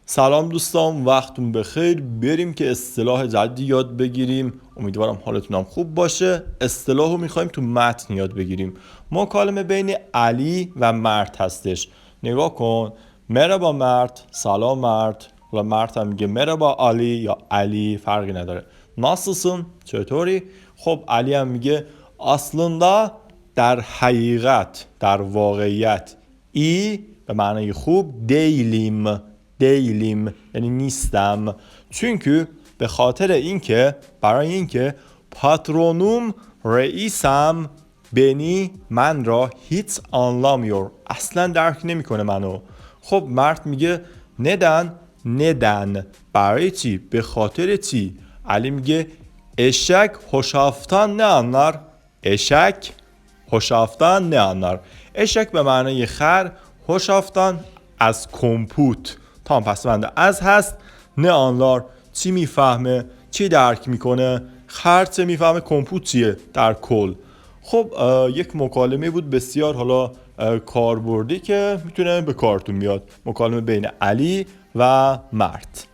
سلام دوستان، وقتون بخیر. بریم که اصطلاح جدیدی یاد بگیریم. امیدوارم حالتون هم خوب باشه. اصطلاح رو میخوایم تو متن یاد بگیریم. مکالمه بین علی و مرد هستش. نگاه کن. مرحبا مرد. سلام مرد. حالا مرد هم میگه مرحبا علی یا علی، فرقی نداره. nasılsın؟ چطوری؟ خب علی هم میگه aslında در حقیقت، در واقعیت، ای به معنی خوب، دیلیم یعنی نیستم. چونکه به خاطر اینکه برای اینکه پاترونوم رئیسم بنی من را هیچ anlamıyor، اصلا درک نمیکنه منو. خب مرد میگه ندن برای چی؟ به خاطر چی؟ علی میگه eşek hoşaftan ne anlar؟ eşek hoşaftan ne anlar؟ eşek به معنای خر، hoşaftan از کمپوت، تا پسوند از هست، نه آنلار چی میفهمه، چی درک میکنه، خر چه میفهمه، کمپوت چیه در کل. خب یک مکالمه بود بسیار حالا کاربردی که میتونه به کارتون بیاد. مکالمه بین علی و مرد.